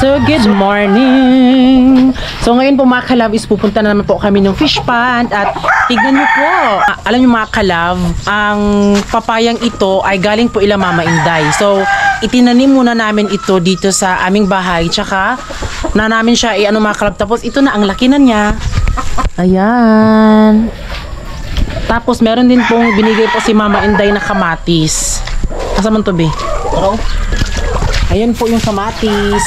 So, good morning! So, ngayon po mga kalab is pupunta na naman po kami ng fish pond at tignan nyo po. Alam nyo mga kalab, ang papayang ito ay galing po ila Mama Inday. So, itinanim muna namin ito dito sa aming bahay. Tsaka, na namin siya mga kalab. Tapos, ito na, ang laki na niya. Ayan. Tapos, meron din pong binigay po si Mama Inday na kamatis. Kasaman to, be? Ayan po yung kamatis.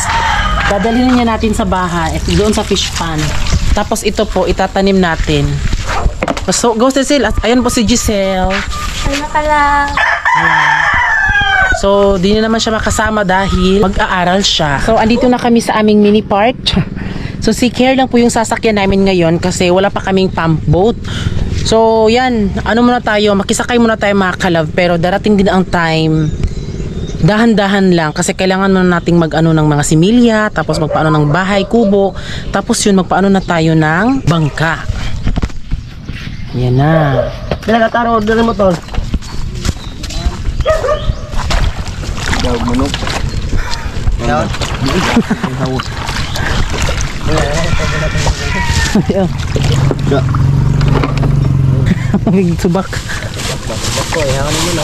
Dadalhin na niya natin sa bahay at doon sa fish pond. Tapos ito po, itatanim natin. So, go Cecil. Ayan po si Giselle. Ano ka lang? So, di na naman siya makasama dahil mag-aaral siya. So, andito na kami sa aming mini park. So, si Care lang po yung sasakyan namin ngayon kasi wala pa kaming pump boat. So, yan. Ano muna tayo? Makisakay muna tayo mga kalab. Pero darating din ang time. Dahan-dahan lang kasi kailangan muna nating mag-ano ng mga similya, tapos magpaano ng bahay, kubo, tapos yun magpaano na tayo ng bangka. Yan na. Dala ka taro, dala motor. Daw manok. Daw. Big subak. Bako, hangan mo na.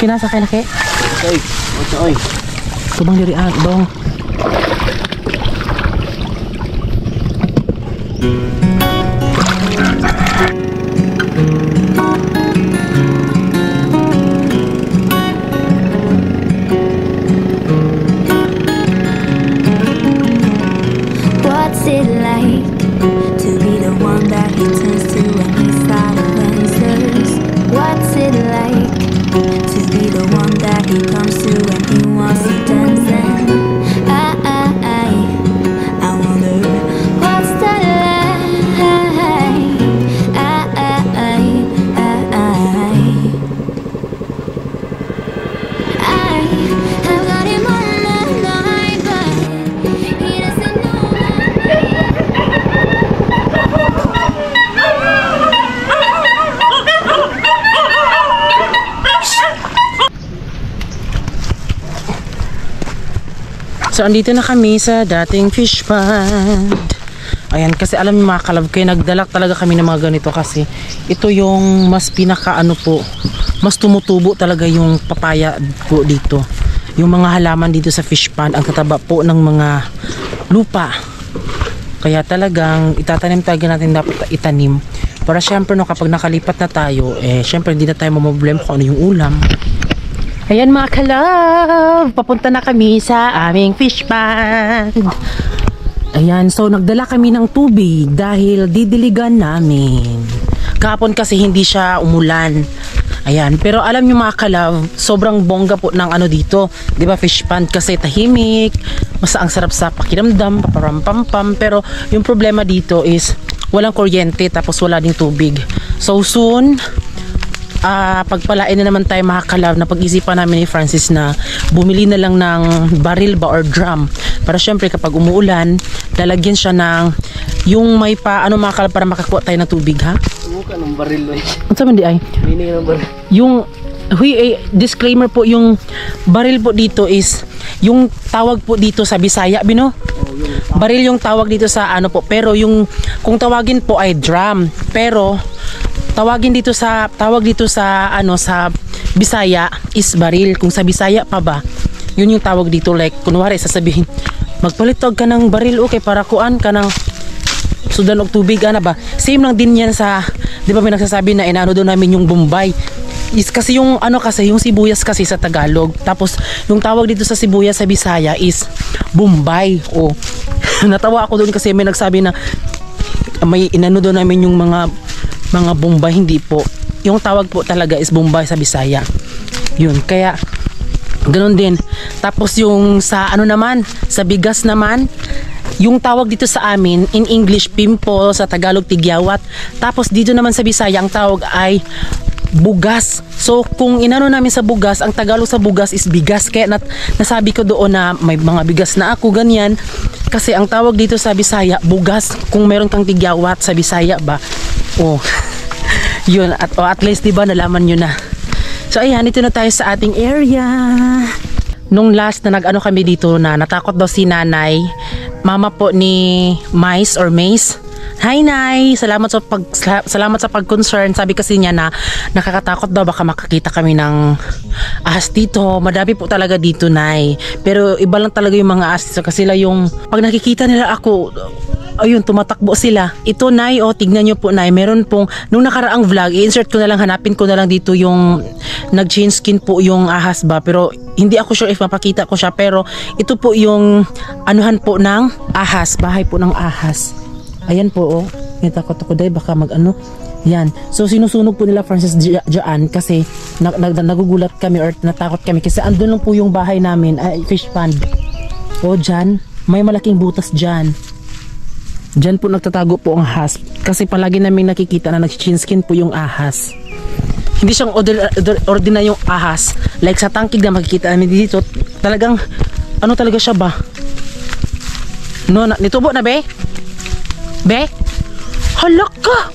Kinasakay na kay. Okay, oy. Subang diri dong. What's it like to be the one that he turns to when he's out of answers? What's it like to be the one that he comes to when he wants to dance? And I wonder what's that like? I've got him on my mind, but he doesn't know that. So, andito na kami sa dating fish pond. Ayan, kasi alam niyo mga kalab, kaya nagdalak talaga kami ng mga ganito kasi ito yung mas pinaka mas tumutubo talaga yung papaya po dito. Yung mga halaman dito sa fish pond, ang tataba po ng mga lupa. Kaya talagang itatanim talaga natin, dapat itanim. Para syempre no, kapag nakalipat na tayo, syempre hindi na tayo mamoblem kung ano yung ulam. Ayan mga kalab, papunta na kami sa aming fish pond. Ayan, so nagdala kami ng tubig dahil didiligan namin. Kahapon kasi hindi siya umulan. Ayan, pero alam nyo mga kalab, sobrang bongga po ng dito. Diba fish pond kasi tahimik, mas ang sarap sa pakiramdam, paparampampam. Pero yung problema dito is walang kuryente tapos wala ding tubig. So soon, pagpalain na naman tayo mga kalab, na pag-isipan namin ni Francis na bumili na lang ng baril ba or drum para syempre kapag umuulan lalagyan siya ng yung may mga kalab para makakuha tayo ng tubig ha. Subukan ng baril mo. Ano sabi di ay? Meaning ng baril. Yung disclaimer po, yung baril po dito is yung tawag po dito sa Bisaya bino. Baril yung tawag dito sa po, pero yung kung tawagin po ay drum, pero tawag dito sa sa Bisaya is baril. Kung sa Bisaya pa ba, yun yung tawag dito, like kunwari sasabihin magpalitog ka ng baril okay para kuan ka ng sudan og tubig ba, same lang din yan sa, di ba may nagsasabi na doon namin yung Bombay is kasi yung kasi yung sibuyas kasi sa Tagalog, tapos yung tawag dito sa sibuyas sa Bisaya is Bombay. Natawa ako doon kasi may nagsabi na may doon namin yung mga Bombay, hindi po. Yung tawag po talaga is Bombay sa Bisaya. Yun, kaya ganun din. Tapos yung sa naman, sa bigas naman, yung tawag dito sa amin in English pimple, sa Tagalog tigyawat. Tapos dito naman sa Bisaya ang tawag ay bugas. So kung namin sa bugas, ang Tagalog sa bugas is bigas. Kaya nasabi ko doon na may mga bigas na ako ganyan. Kasi ang tawag dito sa Bisaya bugas. Kung meron kang tigyawat sa Bisaya ba, yun, at least diba nalaman nyo na. So ayan, ito na tayo sa ating area. nung last na nag-ano kami dito na natakot daw si nanay, mama po ni Mais or Mace. Hi Nay, salamat sa pag-concern. Sabi kasi niya na nakakatakot daw baka makakita kami ng ahas dito. Madami po talaga dito Nay. Pero iba lang talaga yung mga ahas dito kasi sila yung pag nakikita nila ako, ayun, tumatakbo sila. Ito Nay, oh, tignan nyo po Nay, meron pong, nung nakaraang vlog, i-insert ko na lang, hanapin ko na lang dito yung nag-change skin po yung ahas ba. Pero hindi ako sure if mapakita ko siya. Pero ito po yung anuhan po ng ahas, bahay po ng ahas. Ayan po, oh. May takot ako dahil baka mag-ano. Yan. So, sinusunog po nila Francis dyan kasi nagugulat kami or natakot kami kasi andun lang po yung bahay namin, fish pond. O, dyan. May malaking butas dyan. Dyan po nagtatago po ang ahas. Kasi palagi namin nakikita na nag-chinskin po yung ahas. Hindi siyang ordinaryong ahas. Like sa tangkig na makikita namin dito, talagang, ano talaga siya ba? No, nitubo na, be? Be? Hala ka!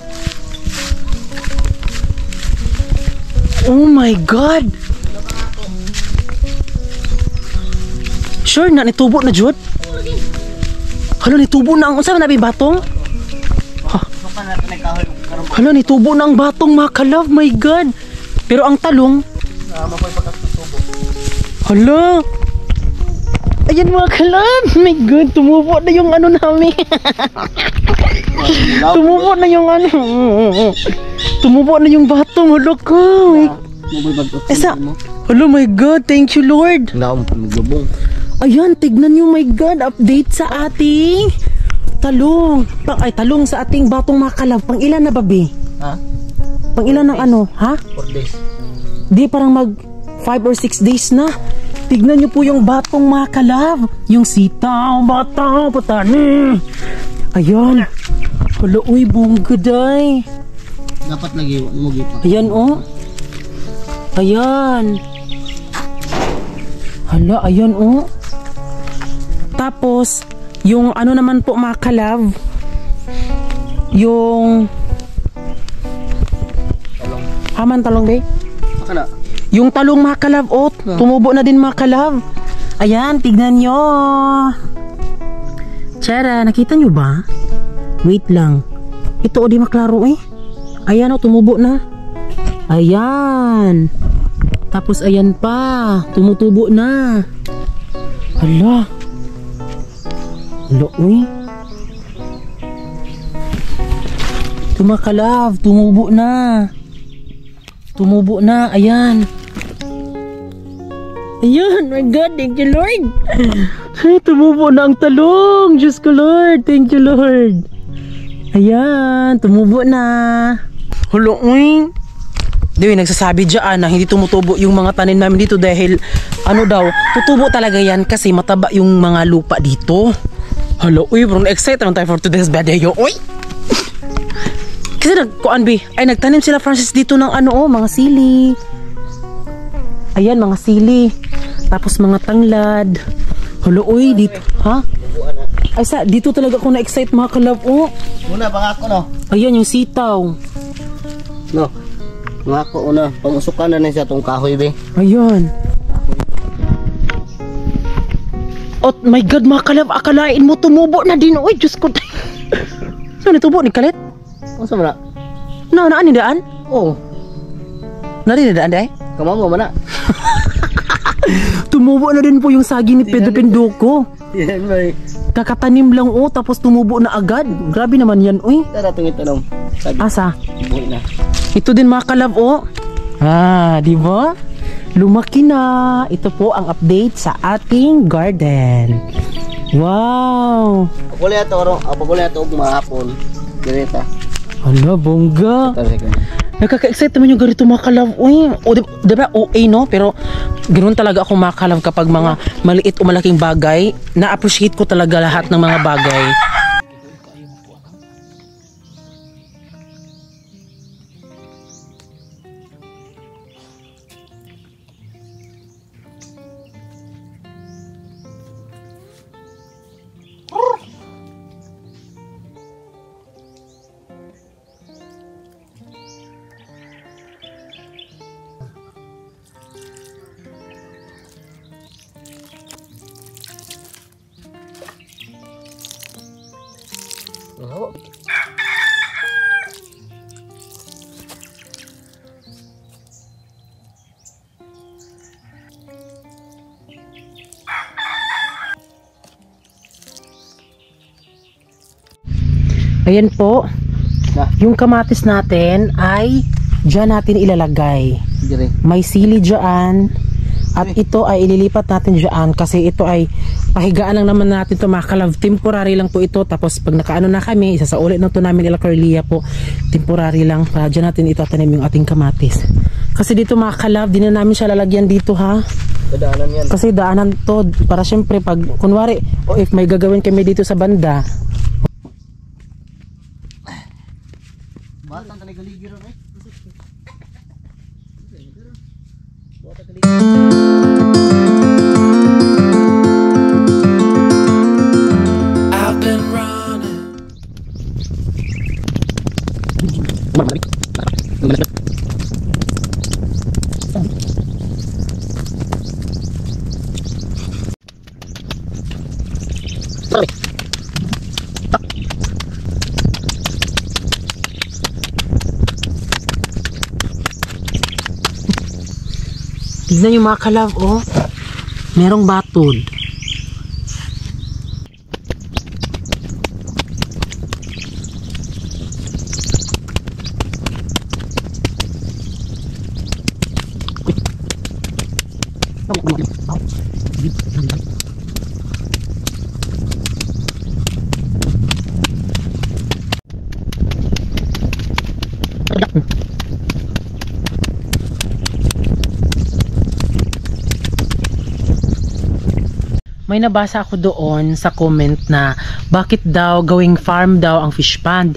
Oh my God! Sure na, nitubo na, Jud? Hala, nitubo na ang... Saan na batong? Hala, nitubo na ang batong, mga kalove. My God! Pero ang talong... Hala! Ayan mga kalab, my God, tumubo na yung ano namin. Tumubo na yung ano. Tumubo na yung batong, hala ko. Esa, hala my God, thank you Lord. Ayan, tignan nyo my God, update sa ating talong. Talong sa ating batong mga kalab. Pang ilan na babi? Ha? Pang ilan ng ano, ha? 4 days. Di, parang mag 5 or 6 days na. Tignan nyo po yung batong mga kalab. Yung sitaw, batang, patani. Ayan. Hala, uy, bunggaday. Dapat lagi mo gipa. Ayan, oh. Ayan. Hala, ayan, oh. Tapos, yung ano naman po mga kalab, yung Talong. Haman talong, be? Akala. Yung talong mga kalab, oh, tumubo na din mga kalab. Ayan, tignan nyo. Tara, nakita nyo ba? Wait lang. Ito, oh, di maklaro eh. Ayan, oh, tumubo na. Ayan. Tapos, ayan pa. Tumutubo na. Hala. Hala, uy. Ito mga kalab, tumubo na. Tumubo na, ayan. Ayan, my God, thank you Lord. Ay, tumubo na ang talong. Diyos ko Lord, thank you Lord. Ayan, tumubo na. Hulo, uy. Di, nagsasabi dyan na hindi tumutubo yung mga tanim namin dito dahil ano daw, tutubo talaga yan kasi mataba yung mga lupa dito. Hala, uy, bro, excited naman tayo for today's video, uy. Kasi nagtanim sila Francis dito ng ano, oh, mga sili. Ayan, mga sili. Tapos mga tanglad. Hala, uy, dito. Ha? Ay, dito talaga ako na-excite mga kalab, oh. Muna, pangako no. Ayan, yung sitaw. No. Pangako una. Pangusukan na siya tong kahoy, be. Ayan. Oh my God, mga kalab, akalain mo tumubo na din. Uy, Diyos ko. Saan itubo ni Kalit? Ano sa mana? Naan ni daan? Oo. Nari na daan, day? Kamamo mana? Tumubo na din po yung saging ni Pedro Pinduco. Yan, bay. Kakatanim lang, oh, tapos tumubo na agad. Grabe naman yan, uy. Tara, tingin tanong. Sabi, Asa? buhay na. Ito din mga kalab, oh. Di ba? Lumaki na. Ito po ang update sa ating garden. Wow. Pagkulay ito, pagkulay ito, mahapon. Direta. Hala, bongga. Tara, sige. Nakaka-excite naman yung ganito mga kalab. Uy, o, diba OA no? Pero ganoon talaga ako mga kalab kapag mga maliit o malaking bagay. Na-appreciate ko talaga lahat ng mga bagay. Oo. Ayan po, Na, yung kamatis natin ay dyan natin ilalagay. dire. May sili dyan. At ito ay ililipat natin dyan kasi ito ay pahigaan lang naman natin ito mga kalab. Temporary lang po ito. Tapos pag nakaano na kami, isasaulit na ito namin ila Carlia po. Temporary lang. Dyan natin itatanim yung ating kamatis. Kasi dito mga kalab, di na namin siya lalagyan dito ha. Dadaanan yan. Kasi daanan to para syempre pag kunwari o if may gagawin kami dito sa banda. Batang tanigaligiro eh. I've been running. Tignan yung mga kalab oh. Merong batod. May nabasa ako doon sa comment na bakit daw gawing farm daw ang fish pond.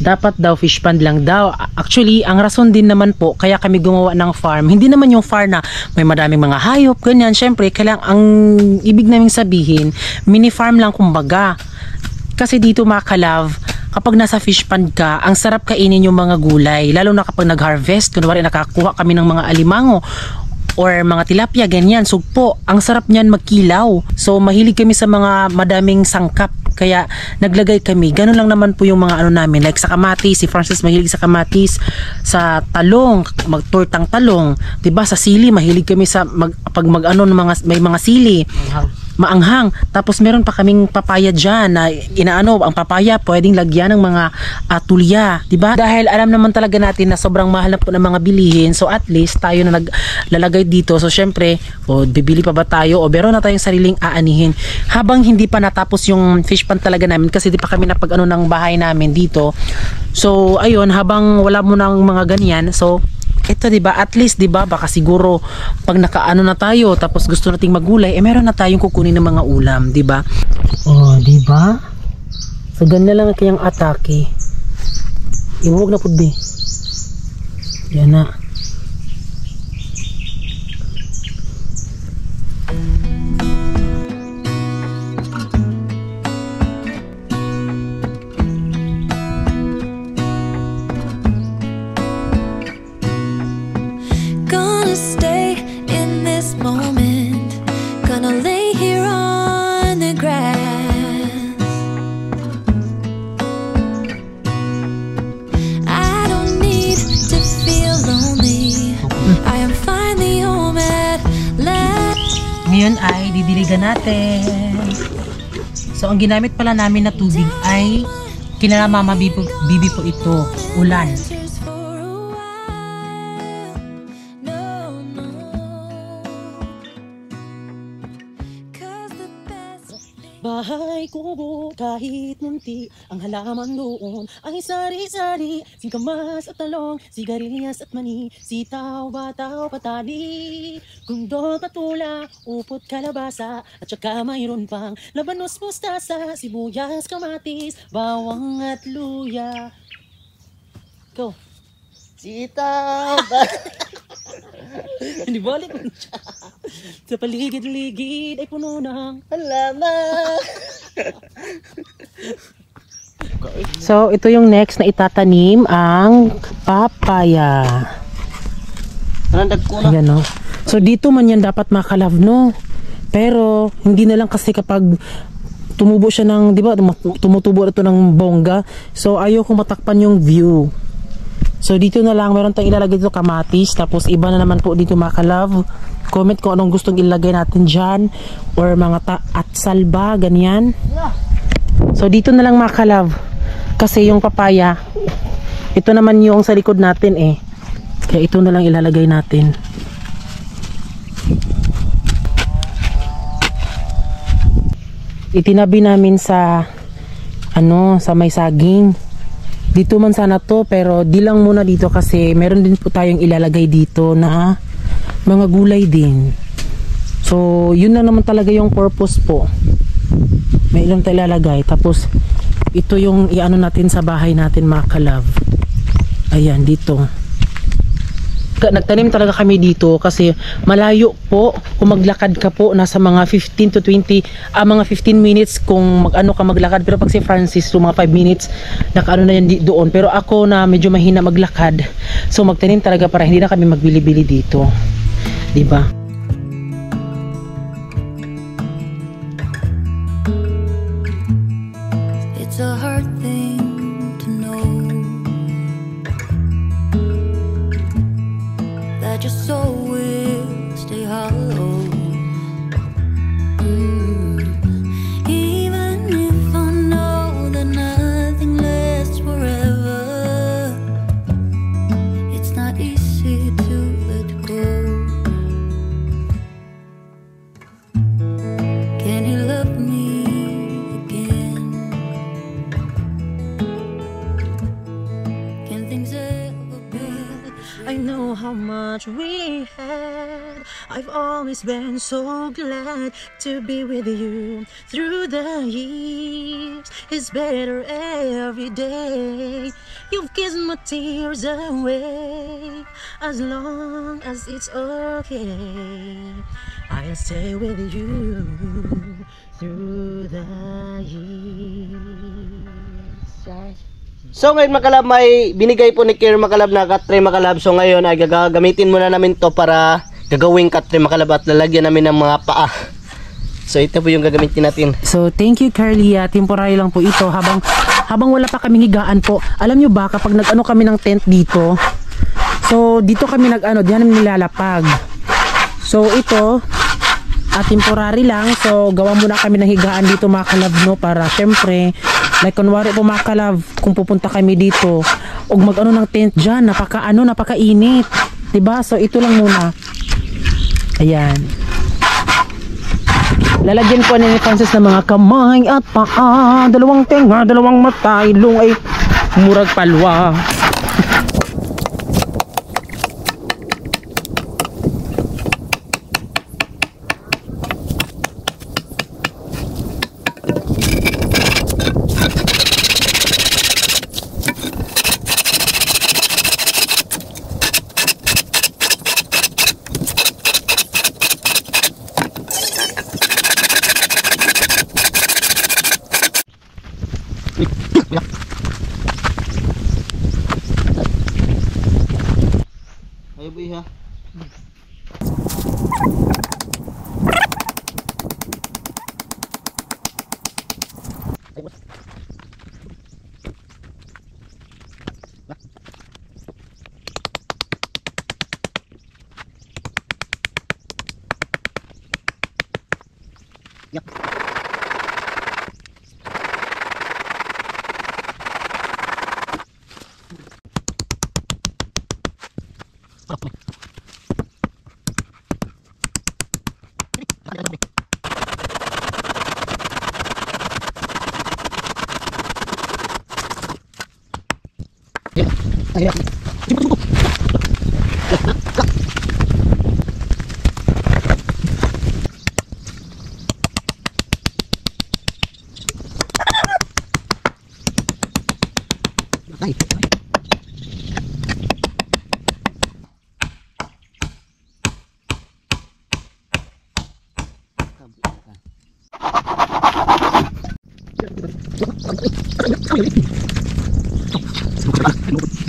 Dapat daw fish pond lang daw. Actually, ang rason din naman po kaya kami gumawa ng farm. Hindi naman yung farm na may madaming mga hayop, ganyan. Syempre, kailangan ang ibig naming sabihin, mini farm lang kumbaga. Kasi dito mga kalav, kapag nasa fish pond ka, ang sarap kainin yung mga gulay. Lalo na kapag nag-harvest, kunwari nakakuha kami ng mga alimango or mga tilapia, ganyan, sugpo. Ang sarap niyan magkilaw. So, mahilig kami sa mga madaming sangkap. Kaya, naglagay kami. Ganun lang naman po yung mga ano namin. Like sa kamatis, si Francis mahilig sa kamatis. Sa talong, magtortang talong. 'Di ba sa sili, mahilig kami sa pag mag-ano ng mga, may mga sili. Maanghang. Tapos meron pa kaming papaya dyan na inaano, ang papaya pwedeng lagyan ng mga tulya, di ba? Dahil alam naman talaga natin na sobrang mahal na po ng mga bilihin, so at least tayo na naglalagay dito. So syempre, bibili pa ba tayo o meron na tayong sariling aanihin habang hindi pa natapos yung fish pond talaga namin kasi di pa kami napag-ano ng bahay namin dito. So ayun, habang wala mo ng mga ganyan, so ito 'di ba, at least 'di ba, baka siguro pag nakaano na tayo tapos gusto nating magulay, meron na tayong kukunin ng mga ulam, 'di ba? Oh, 'di ba? So ganyan lang kayang atake. Iwag na pud di. Yan na. Gonna stay in this moment. Gonna lay here on the grass. I don't need to feel lonely. I am finally home at last. Ngayon ay didiligan natin. So ang ginamit pala namin na tubig ay kinala Mama Bibi po ito, ulan. Bahay kubo kahit munti ang halaman doon ay sari-sari, singkamas at talong, sigarilyas at mani, sitaw, bataw, patali, kundol, patula, upot, kalabasa, at saka mayroon pang labanos, mustasa, sibuyas, kamatis, bawang at luya. Go. Sitaw! Hindi balik mo siya. Sa paligid-ligid ay puno ng Halaman! So, ito yung next na itatanim, ang papaya. Nandag ko na. Ayan, no? So, dito man yan dapat makalav, no? Pero, hindi na lang kasi kapag tumubo siya ng, di ba, tumutubo ito ng bongga. So, ayaw kong matakpan yung view. So, dito na lang, meron tayong ilalagay dito kamatis. Tapos, iba na naman po dito mga ka-love. Comment kung anong gustong ilagay natin dyan. Or mga atsal ba, ganyan. So, dito na lang mga ka-love. Kasi yung papaya, ito naman yung sa likod natin eh. Kaya ito na lang ilalagay natin. Itinabi namin sa sa may saging. Dito man sana to, pero di lang muna dito kasi meron din po tayong ilalagay dito na mga gulay din. So, yun na naman talaga yung purpose po. May ilang tayo ilalagay. Tapos, ito yung iano natin sa bahay natin mga ka-love. Ayan, dito. Nagtanim talaga kami dito kasi malayo po. Kung maglakad ka po, nasa mga 15 to 20 mga 15 minutes kung ka maglakad. Pero pag si Francis, so mga 5 minutes nakaano na yan doon. Pero ako na medyo mahina maglakad, so magtanim talaga para hindi na kami magbili-bili dito, diba? It's a hard thing to know that your soul will stay hollow. Even if I know that nothing lasts forever, it's not easy to let go. Can you love me again? Can things ever be? I know how much we had. I've always been so glad to be with you through the years. It's better every day. You've kissed my tears away. As long as it's okay, I'll stay with you through the years. So ngayon mga kalab, may binigay po ni Kier mga kalab na katre mga kalab. So ngayon ay gagamitin muna namin to para gagawing katre mga kalab at lalagyan namin ng mga paa. So ito po yung gagamitin natin. So thank you Carlia, temporary lang po ito habang wala pa kaming higaan po. Alam nyo ba kapag nag-ano kami ng tent dito, so dito kami nag-ano, diyan namin nilalapag. So ito temporary lang, so gawa muna kami ng higaan dito mga kalab, no, para syempre like kunwari po mga kalab, kung pupunta kami dito o mag-ano ng tent dyan, napakainit, diba? So ito lang muna, ayan, lalagyan po ni Francis ng mga kamay at paa, dalawang tenga, dalawang mata, ilong ay murag palwa. Ayo bu ha.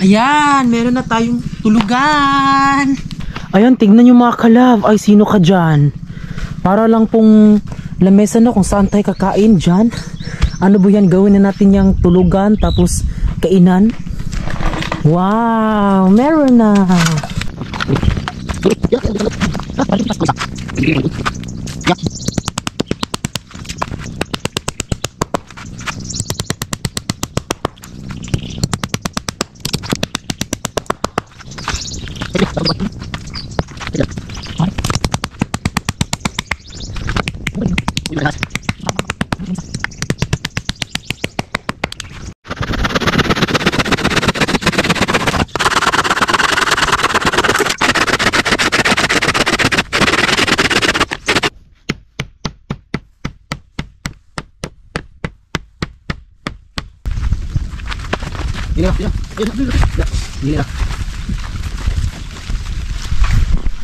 Ayan, meron na tayong tulugan. Ayan, tignan nyo mga kalab. Ay, sino ka dyan? Para lang pong lamesa no kung saan tayo kakain dyan. Ano ba yan, gawin na natin yung tulugan tapos kainan. Wow, meron na.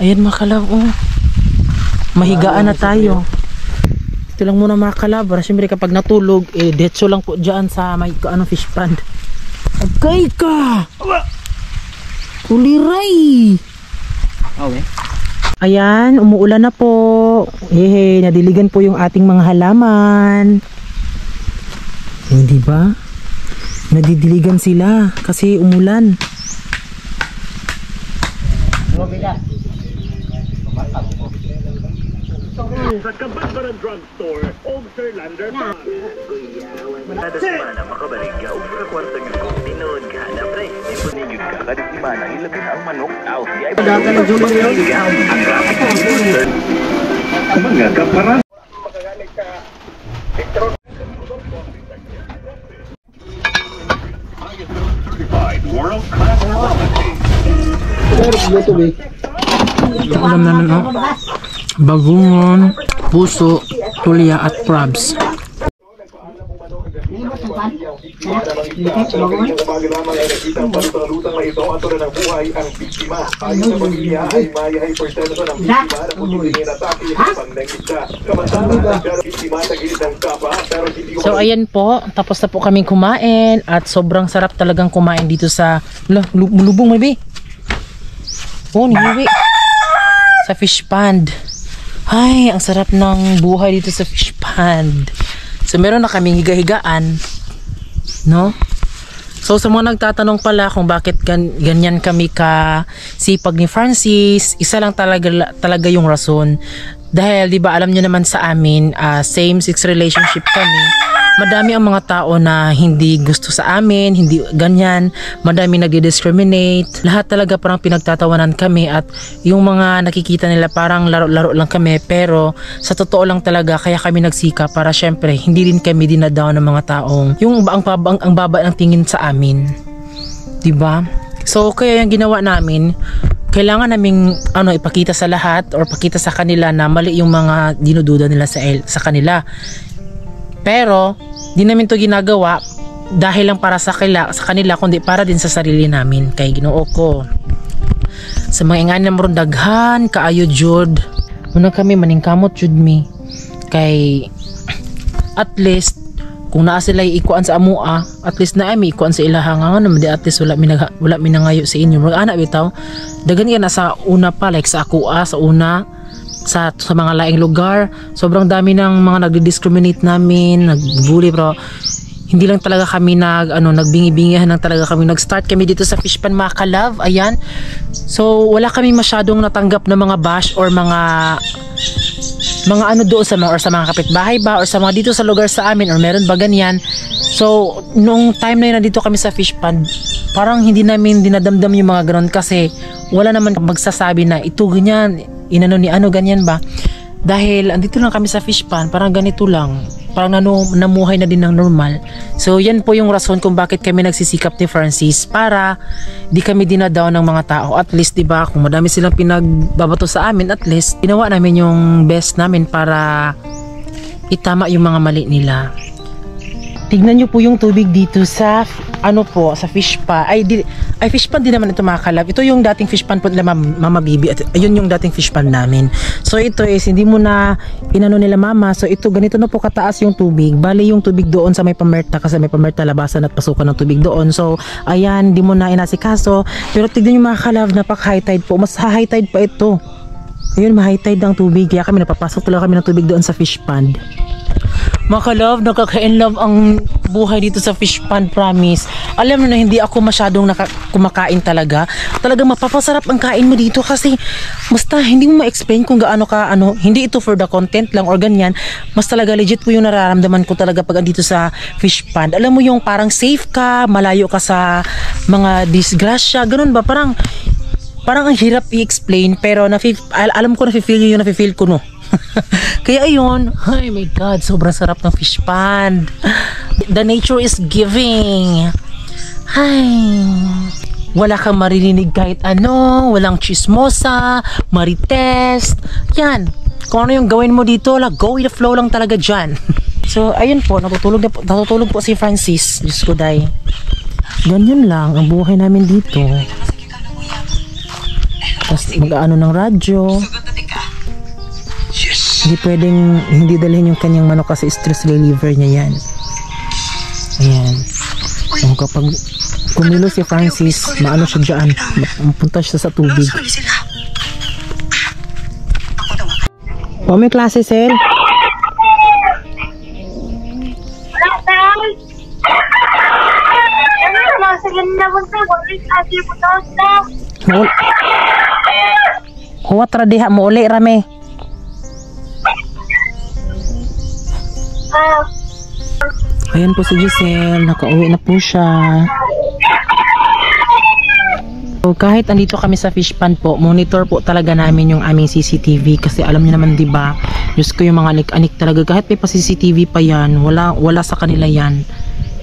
Ayan mga kalab, oh. Mahigaan na tayo. Ito lang muna mga kalab. Siyempre kapag natulog, detso lang po dyan sa may fish pond. Agay ka! Kuliray! Okay. Ayan, umuulan na po. Nadiligan po yung ating mga halaman. Hindi ba? Nadidiligan sila kasi umulan. Sa Kabagbaran Drugstore, og Sir Lander Farm. Kada semana makabalik ka o sa kwarta nyo kung tinood ka na pre. Ipunigid ka kada semana ilabi na ang manok. Aw, di ay Data ng Julie yun. ang graphic computer. Mga kaparan. Certified world class quality. Alam naman, oh. Bagungon, puso, tulya at crabs. So ayan po, tapos na po kaming kumain at sobrang sarap talagang kumain dito sa lubong maybe. Oh, niwi. Sa fish pond. Ay, ang sarap ng buhay dito sa fish pond. So meron na kaming higa-higaan, no? So sa mga nagtatanong pala kung bakit ganyan kami ka sipag ni Francis, isa lang talaga yung rason. Dahil 'di ba alam niyo naman sa amin, same-sex relationship kami. Madami ang mga tao na hindi gusto sa amin, hindi ganyan, madami nagdi-discriminate. Lahat talaga parang pinagtatawanan kami at yung mga nakikita nila parang laro-laro lang kami, pero sa totoo lang talaga kaya kami nagsika para syempre hindi din kami dinadaw ng mga taong yung ang baba ng tingin sa amin. 'Di ba? So kaya yung ginawa namin, kailangan naming ipakita sa lahat or pakita sa kanila na mali yung mga dinududa nila sa kanila. Pero di namin to ginagawa dahil lang para sa kanila kundi para din sa sarili namin kay Ginoo ko. Sa mga ingani na moron daghan kaayo jud. Muna kami maningkamot jud mi kay at least kung naa sila ikuan sa amua, at least na mi ikuan sa ilaha nga naman di at least wala minangayo sa inyo. Mga anak bitaw daghan yan sa una pa like sa ako sa una sa mga laing lugar, sobrang dami ng mga nagdi-discriminate namin, nagbully, pero hindi lang talaga kami nagbingi-bingihan lang talaga kami. Nag-start kami dito sa fish pond mga kalove, ayan. So wala kami masyadong natanggap na mga bash or mga doon sa mga kapitbahay ba or sa mga dito sa lugar sa amin or meron ba ganyan. So nung time na yun nandito kami sa fish pond, parang hindi namin dinadamdam yung mga ganon kasi wala naman magsasabi na ito ganyan, ganyan ba. Dahil andito lang kami sa fish pond, parang ganito lang, parang namuhay na din ng normal. So yan po yung rason kung bakit kami nagsisikap ni Francis para di kami dinadaw ng mga tao. At least diba, kung madami silang pinagbabato sa amin, at least ginawa namin yung best namin para itama yung mga mali nila. Tignan nyo po yung tubig dito sa sa fish pond. Ay fish pond din naman ito mga kalab. Ito yung dating fish pond po nila Mama Bibi at ayun yung dating fish pond namin. So ito is hindi mo na nila mama. So ito ganito na po kataas yung tubig. Bali yung tubig doon sa may pamerta kasi may pamerta labasan at pasukan ng tubig doon. So ayan, hindi mo na inasikaso. Pero tignan nyo mga kalab, napak high tide po. Mas high tide pa ito. Ayun, ma-high tide ang tubig. Kaya kami napapasok talaga kami ng tubig doon sa fish pond. Mga ka-love, nakaka-in-love ang buhay dito sa fish pond, promise. Alam mo na hindi ako masyadong kumakain talaga. Talagang mapapasarap ang kain mo dito kasi basta hindi mo ma-explain kung gaano ka, hindi ito for the content lang or ganyan. Mas talaga legit po yung nararamdaman ko talaga pag andito sa fish pond. Alam mo yung parang safe ka, malayo ka sa mga disgrasya, ganun ba? Parang ang hirap i-explain pero alam ko na-feel yung na-feel ko, no? Kaya ayun, ay my god, sobrang sarap ng fish pond. The nature is giving. Ay, wala kang maririnig kahit ano, walang chismosa, marites. Yan, kung ano yung gawin mo dito, go with the flow lang talaga dyan. So ayun po, natutulog po si Francis. Diyos ko, day. Ganyan lang ang buhay namin dito. Tapos mag-aano ng radyo. Hindi pwedeng hindi dalhin yung kanyang manok kasi stress reliever niya yan. Ayan. So, kapag kumilo si Francis, maano siya dyan, mapunta siya sa tubig. O, may klase, Sel? Huwat radiha mo uli, rame. Ayan po si Giselle, nakauwi na po siya. So, kahit andito kami sa fish pond po, monitor po talaga namin yung aming CCTV kasi alam niyo naman 'di ba? Diyos ko, yung mga anik-anik talaga kahit may pa CCTV pa yan, wala sa kanila yan.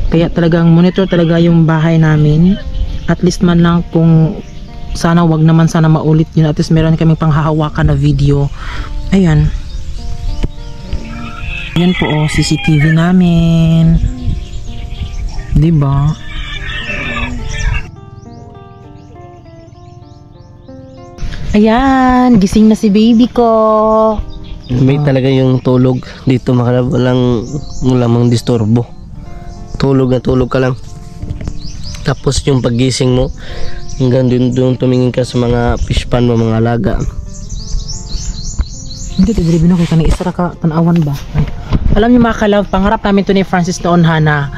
Kaya talagang monitor talaga yung bahay namin. At least man lang kung sana wag naman sana maulit yun, at least meron kaming panghahawakan na video. Ayan. Yan po CCTV namin. 'Di ba? Ayan, gising na si baby ko. May talaga yung tulog dito, makalab, walang mang disturbo. Tulog na tulog ka lang. Tapos yung paggising mo, hanggang doon tumingin ka sa mga fish pond mo, mga alaga. Hindi, tidribin ako kanang isa ka tanawan ba? Alam niyo mga ka-love, pangarap namin to ni Francis noon, Hana.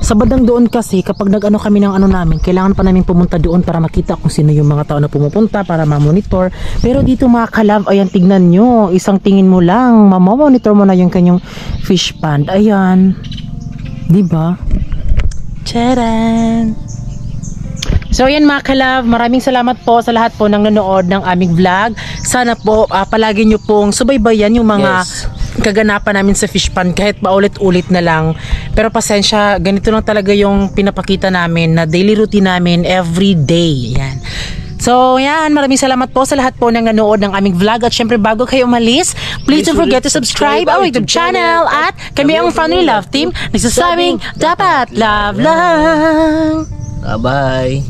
Sa bandang doon kasi, kapag nag-ano kami ng ano namin, kailangan pa namin pumunta doon para makita kung sino yung mga tao na pumupunta para ma-monitor. Pero dito mga ka-love, ayan, tignan nyo. Isang tingin mo lang, mamamonitor mo na yung kanyang fish pond. Ayan. Diba? Tcharan! So ayan mga ka-love, maraming salamat po sa lahat po ng nanood ng aming vlog. Sana po palagi nyo pong subaybayan yung mga kaganapan namin sa fish pond kahit paulit-ulit na lang. Pero pasensya, ganito lang talaga yung pinapakita namin na daily routine namin every day. Yan. So yan, maraming salamat po sa lahat po ng nanood ng aming vlog. At syempre bago kayo umalis, please don't forget to subscribe our YouTube channel. At kami ang Family Love Team nagsasabing dapat love lang. Bye-bye.